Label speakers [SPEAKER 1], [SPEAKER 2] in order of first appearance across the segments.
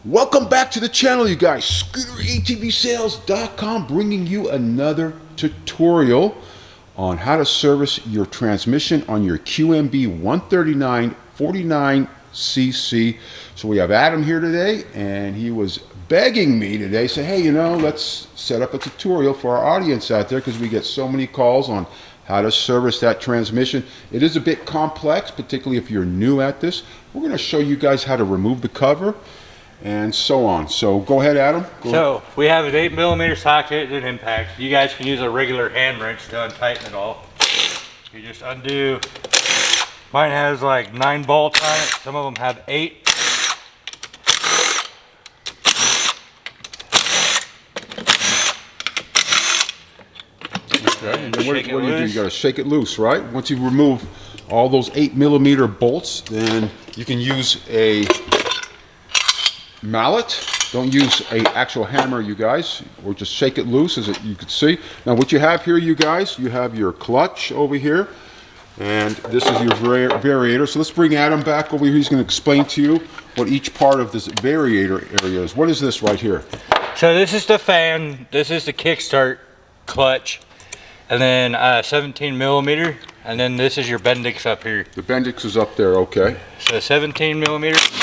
[SPEAKER 1] Welcome back to the channel, you guys. ScooterATVSales.com bringing you another tutorial on how to service your transmission on your QMB139 49cc. So we have Adam here today, and he was begging me today, say, hey, you know, let's set up a tutorial for our audience out there because we get so many calls on how to service that transmission. It is a bit complex, particularly if you're new at this. We're going to show you guys how to remove the cover and so on. So go ahead, Adam.
[SPEAKER 2] We have an 8mm socket and impact. You guys can use a regular hand wrench to untighten it all. You just undo. Mine has like 9 bolts on it. Some of them have 8.
[SPEAKER 1] Okay. And then what do you do? You got to shake it loose, right? Once you remove all those 8mm bolts, then you can use a mallet. Don't use an actual hammer, you guys, or just shake it loose, as you can see. Now what you have here, you guys, you have your clutch over here, and this is your variator. So let's bring Adam back over here. He's going to explain to you what each part of this variator area is. What is this right here?
[SPEAKER 2] So this is the fan, this is the kickstart clutch, and then 17mm, and then this is your Bendix up here.
[SPEAKER 1] The Bendix is up there, okay.
[SPEAKER 2] So 17mm.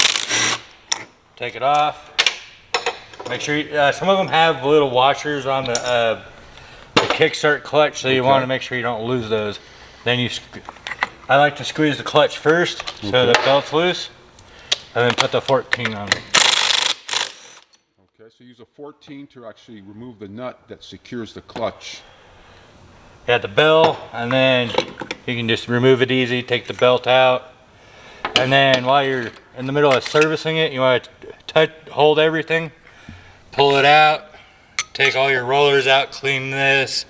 [SPEAKER 2] Take it off. Make sure you, some of them have little washers on the kickstart clutch, so you want to make sure you don't lose those. Then I like to squeeze the clutch first, so the belt's loose, and then put the 14 on it.
[SPEAKER 1] Okay, so use a 14 to actually remove the nut that secures the clutch.
[SPEAKER 2] You got the bell, and then you can just remove it easy. Take the belt out, and then while you're in the middle of servicing it, you want to hold everything, pull it out, take all your rollers out, clean this,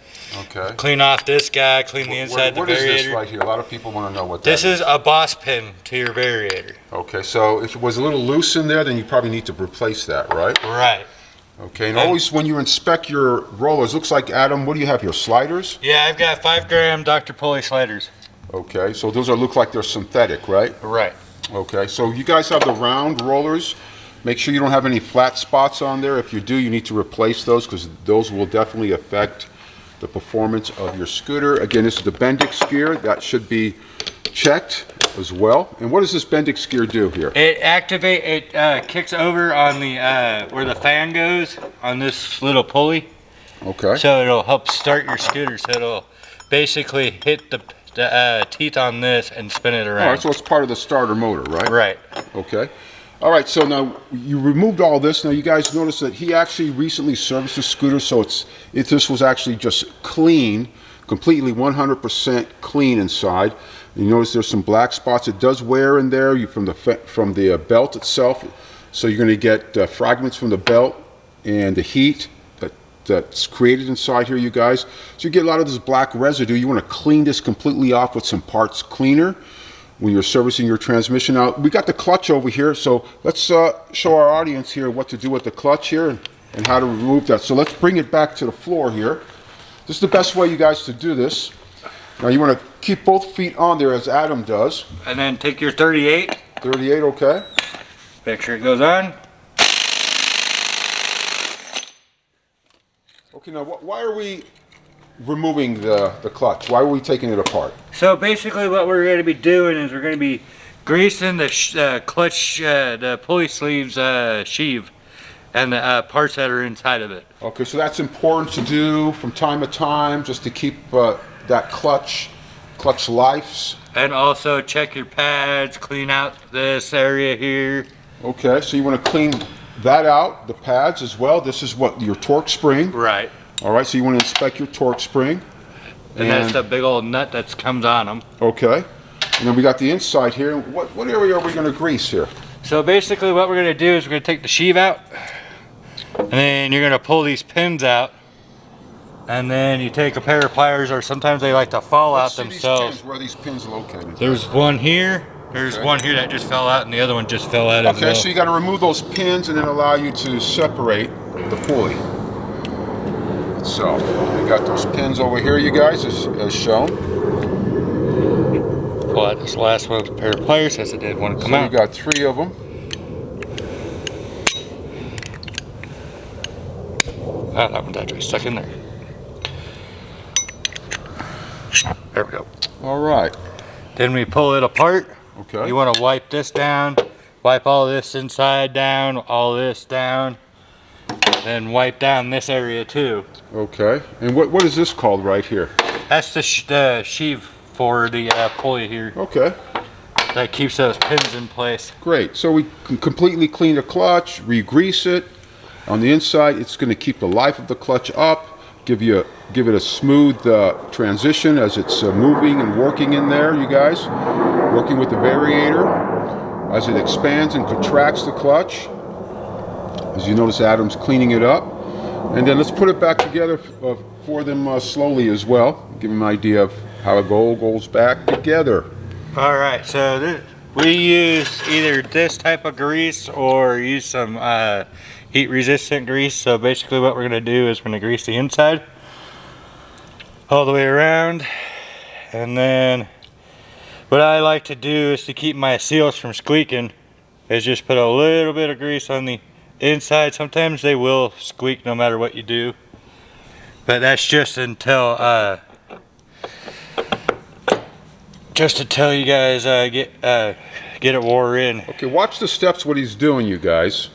[SPEAKER 2] clean off this guy, clean the inside of the variator.
[SPEAKER 1] What is this right here? A lot of people want to know what that is.
[SPEAKER 2] This is a boss pin to your variator.
[SPEAKER 1] Okay, so if it was a little loose in there, then you probably need to replace that, right?
[SPEAKER 2] Right.
[SPEAKER 1] Okay, and always when you inspect your rollers, looks like, Adam, what do you have here, sliders?
[SPEAKER 2] Yeah, I've got 5-gram Dr. Pulley sliders.
[SPEAKER 1] Okay, so those look like they're synthetic, right?
[SPEAKER 2] Right.
[SPEAKER 1] Okay, so you guys have the round rollers. Make sure you don't have any flat spots on there. If you do, you need to replace those because those will definitely affect the performance of your scooter. Again, this is the Bendix gear. That should be checked as well. And what does this Bendix gear do here?
[SPEAKER 2] It kicks over on the where the fan goes on this little pulley.
[SPEAKER 1] Okay.
[SPEAKER 2] So it'll help start your scooter. So it'll basically hit the teeth on this and spin it around.
[SPEAKER 1] All right, so it's part of the starter motor, right?
[SPEAKER 2] Right.
[SPEAKER 1] Okay. All right, so now you removed all this. Now you guys notice that he actually recently serviced the scooter, so this was actually just clean, completely 100% clean inside. You notice there's some black spots. It does wear in there from the belt itself, so you're going to get fragments from the belt and the heat that's created inside here, you guys. So you get a lot of this black residue. You want to clean this completely off with some parts cleaner when you're servicing your transmission. Now we got the clutch over here, so let's show our audience here what to do with the clutch here and how to remove that. So let's bring it back to the floor here. This is the best way, you guys, to do this. Now you want to keep both feet on there as Adam does.
[SPEAKER 2] And then take your 38.
[SPEAKER 1] 38, okay.
[SPEAKER 2] Make sure it goes on.
[SPEAKER 1] Okay, now why are we removing the clutch? Why are we taking it apart?
[SPEAKER 2] So basically what we're going to be doing is we're going to be greasing the clutch, the pulley sleeves sheave and the parts that are inside of it.
[SPEAKER 1] Okay, so that's important to do from time to time just to keep that clutch lives.
[SPEAKER 2] And also check your pads, clean out this area here.
[SPEAKER 1] Okay, so you want to clean that out, the pads as well. This is what, your torque spring.
[SPEAKER 2] Right.
[SPEAKER 1] All right, so you want to inspect your torque spring.
[SPEAKER 2] And that's the big old nut that comes on them.
[SPEAKER 1] Okay. And then we got the inside here. What area are we going to grease here?
[SPEAKER 2] So basically what we're going to do is we're going to take the sheave out. And then you're going to pull these pins out. And then you take a pair of pliers, or sometimes they like to fall out themselves.
[SPEAKER 1] Where are these pins located?
[SPEAKER 2] There's one here. There's one here that just fell out, and the other one just fell out as well.
[SPEAKER 1] Okay, so you got to remove those pins and then allow you to separate the pulley itself. We got those pins over here, you guys, as shown.
[SPEAKER 2] Pull out this last one with a pair of pliers, as it did want to come out.
[SPEAKER 1] So you got 3 of them.
[SPEAKER 2] Ah, that one's actually stuck in there. There we go.
[SPEAKER 1] All right.
[SPEAKER 2] Then we pull it apart.
[SPEAKER 1] Okay.
[SPEAKER 2] You want to wipe this down, wipe all this inside down, all this down, then wipe down this area too.
[SPEAKER 1] Okay. And what is this called right here?
[SPEAKER 2] That's the sheave for the pulley here.
[SPEAKER 1] Okay.
[SPEAKER 2] That keeps those pins in place.
[SPEAKER 1] Great. So we can completely clean the clutch, re-grease it. On the inside, it's going to keep the life of the clutch up, give it a smooth transition as it's moving and working in there, you guys. Working with the variator as it expands and contracts the clutch. As you notice, Adam's cleaning it up. And then let's put it back together for them slowly as well. Give them an idea of how it goes back together.
[SPEAKER 2] All right, so we use either this type of grease or use some heat resistant grease. So basically what we're gonna do is we're gonna grease the inside all the way around, and then what I like to do is to keep my seals from squeaking is just put a little bit of grease on the inside. Sometimes they will squeak no matter what you do, but that's just until you guys get it wore in.
[SPEAKER 1] Okay, watch the steps what he's doing, you guys.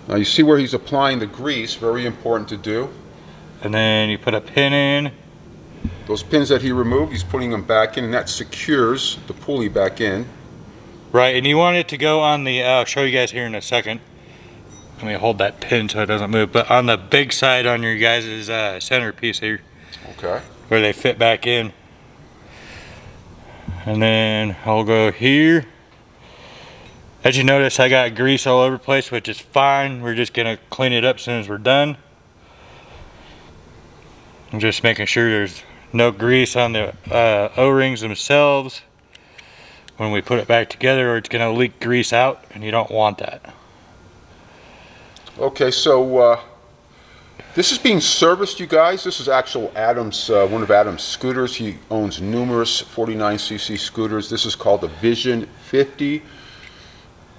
[SPEAKER 1] Now you see where he's applying the grease, very important to do.
[SPEAKER 2] And then you put a pin in.
[SPEAKER 1] Those pins that he removed, he's putting them back in, and that secures the pulley back in.
[SPEAKER 2] Right, and you want it to go on the, I'll show you guys here in a second. Let me hold that pin so it doesn't move, but on the big side on your guys' centerpiece here.
[SPEAKER 1] Okay.
[SPEAKER 2] Where they fit back in. And then I'll go here. As you notice, I got grease all over the place, which is fine. We're just gonna clean it up as soon as we're done. I'm just making sure there's no grease on the O-rings themselves when we put it back together, or it's gonna leak grease out, and you don't want that.
[SPEAKER 1] Okay, so this is being serviced, you guys. This is actual Adam's, one of Adam's scooters. He owns numerous 49cc scooters. This is called the Vision 50,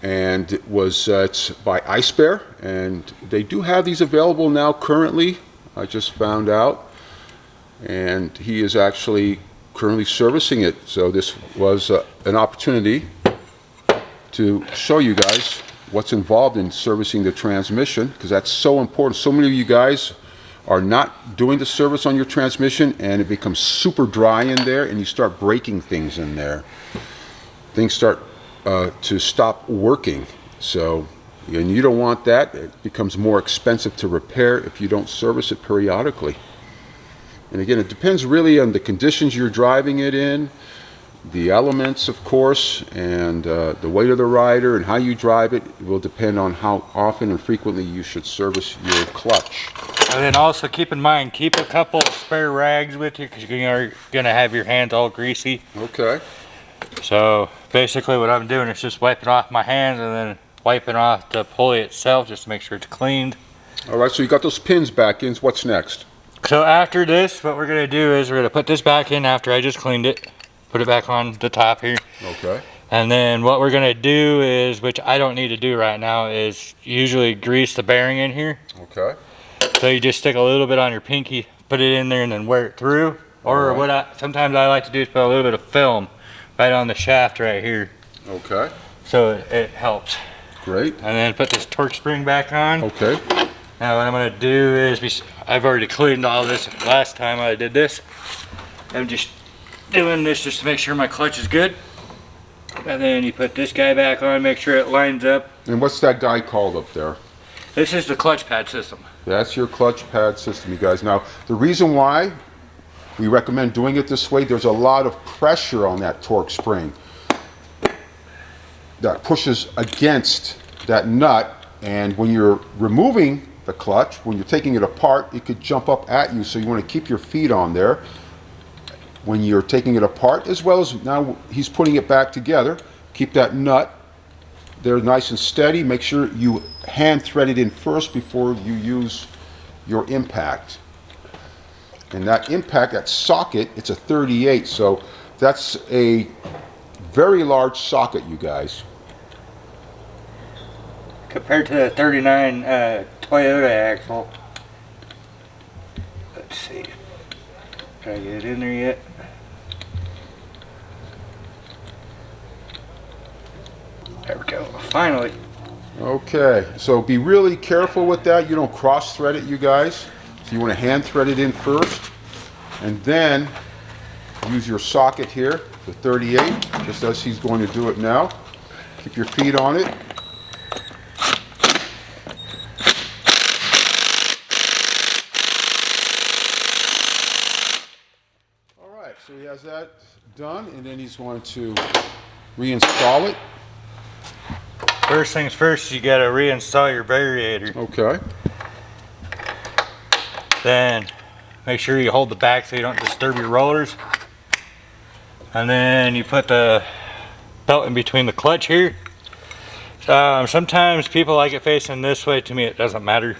[SPEAKER 1] and it's by Ice Bear, and they do have these available now currently. I just found out, and he is actually currently servicing it. So this was an opportunity to show you guys what's involved in servicing the transmission, because that's so important. So many of you guys are not doing the service on your transmission, and it becomes super dry in there, and you start breaking things in there. Things start to stop working. So, and you don't want that. It becomes more expensive to repair if you don't service it periodically. And again, it depends really on the conditions you're driving it in, the elements, of course, and the weight of the rider and how you drive it. It will depend on how often and frequently you should service your clutch.
[SPEAKER 2] And then also keep in mind, keep a couple spare rags with you, because you're gonna have your hands all greasy.
[SPEAKER 1] Okay.
[SPEAKER 2] So basically what I'm doing is just wiping off my hands and then wiping off the pulley itself just to make sure it's cleaned.
[SPEAKER 1] All right, so you got those pins back in. What's next?
[SPEAKER 2] So after this, what we're gonna do is we're gonna put this back in after I just cleaned it. Put it back on the top here.
[SPEAKER 1] Okay.
[SPEAKER 2] And then what we're gonna do is, which I don't need to do right now, is usually grease the bearing in here.
[SPEAKER 1] Okay.
[SPEAKER 2] So you just stick a little bit on your pinky, put it in there, and then wear it through. Or what sometimes I like to do is put a little bit of film right on the shaft right here.
[SPEAKER 1] Okay.
[SPEAKER 2] So it helps.
[SPEAKER 1] Great.
[SPEAKER 2] And then put this torque spring back on.
[SPEAKER 1] Okay.
[SPEAKER 2] Now what I'm gonna do is, I've already cleaned all this last time I did this. I'm just doing this just to make sure my clutch is good. And then you put this guy back on, make sure it lines up.
[SPEAKER 1] And what's that guy called up there?
[SPEAKER 2] This is the clutch pad system.
[SPEAKER 1] That's your clutch pad system, you guys. Now, the reason why we recommend doing it this way, there's a lot of pressure on that torque spring that pushes against that nut, and when you're removing the clutch, when you're taking it apart, it could jump up at you, so you want to keep your feet on there when you're taking it apart, as well as now he's putting it back together. Keep that nut there nice and steady. Make sure you hand thread it in first before you use your impact. And that impact, that socket, it's a 38, so that's a very large socket, you guys.
[SPEAKER 2] compared to the 39 Toyota axle. Let's see. Can I get it in there yet? There we go. Finally.
[SPEAKER 1] Okay, so be really careful with that. You don't cross thread it, you guys. So you want to hand thread it in first, and then use your socket here, the 38, just as he's going to do it now. Keep your feet on it. All right, so he has that done, and then he's going to reinstall it.
[SPEAKER 2] First things first, you gotta reinstall your variator.
[SPEAKER 1] Okay.
[SPEAKER 2] Then make sure you hold the back so you don't disturb your rollers. And then you put the belt in between the clutch here. Sometimes people like it facing this way. To me, it doesn't matter.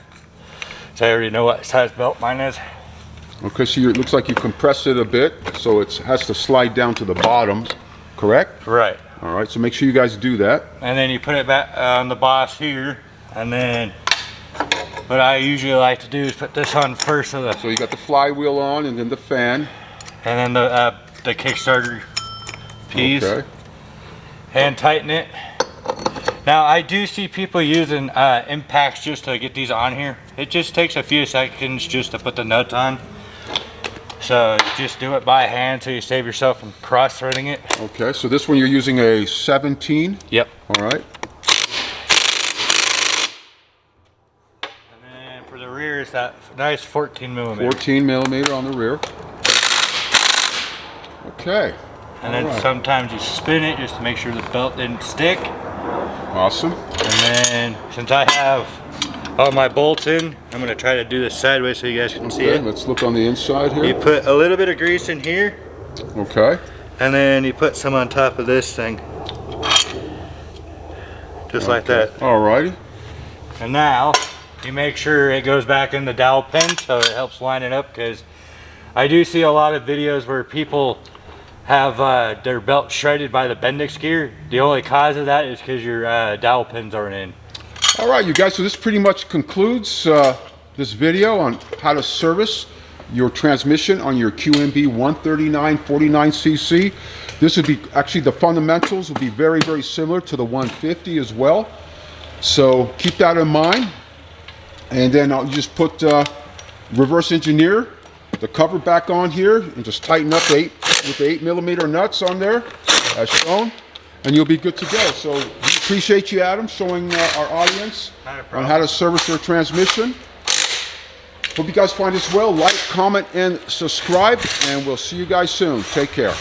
[SPEAKER 2] So I already know what size belt mine is.
[SPEAKER 1] Okay, so it looks like you compressed it a bit, so it has to slide down to the bottom, correct?
[SPEAKER 2] Right.
[SPEAKER 1] All right, so make sure you guys do that.
[SPEAKER 2] And then you put it back on the boss here. And then what I usually like to do is put this on first. So
[SPEAKER 1] you got the flywheel on, and then the fan.
[SPEAKER 2] And then the Kickstarter piece.
[SPEAKER 1] Okay.
[SPEAKER 2] And tighten it. Now I do see people using impacts just to get these on here. It just takes a few seconds just to put the nuts on. So just do it by hand so you save yourself from cross-threading it.
[SPEAKER 1] Okay, so this one you're using a 17?
[SPEAKER 2] Yep.
[SPEAKER 1] All right.
[SPEAKER 2] And then for the rear is that nice 14 millimeter.
[SPEAKER 1] 14 millimeter on the rear. Okay.
[SPEAKER 2] And then sometimes you spin it just to make sure the belt didn't stick.
[SPEAKER 1] Awesome.
[SPEAKER 2] And then since I have all my bolts in, I'm going to try to do this sideways so you guys can see it.
[SPEAKER 1] Let's look on the inside here.
[SPEAKER 2] You put a little bit of grease in here.
[SPEAKER 1] Okay.
[SPEAKER 2] And then you put some on top of this thing. Just like that.
[SPEAKER 1] Alrighty.
[SPEAKER 2] And now you make sure it goes back in the dowel pin so it helps line it up, because I do see a lot of videos where people have their belt shredded by the Bendix gear. The only cause of that is because your dowel pins aren't in.
[SPEAKER 1] All right, you guys, so this pretty much concludes this video on how to service your transmission on your QMB139 49cc. This would be, actually the fundamentals will be very, very similar to the 150 as well. So keep that in mind. And then I'll just put reverse engineer the cover back on here and just tighten up with the 8 millimeter nuts on there as shown, and you'll be good to go. So we appreciate you, Adam, showing our audience on how to service their transmission. Hope you guys find this well. Like, comment, and subscribe, and we'll see you guys soon. Take care.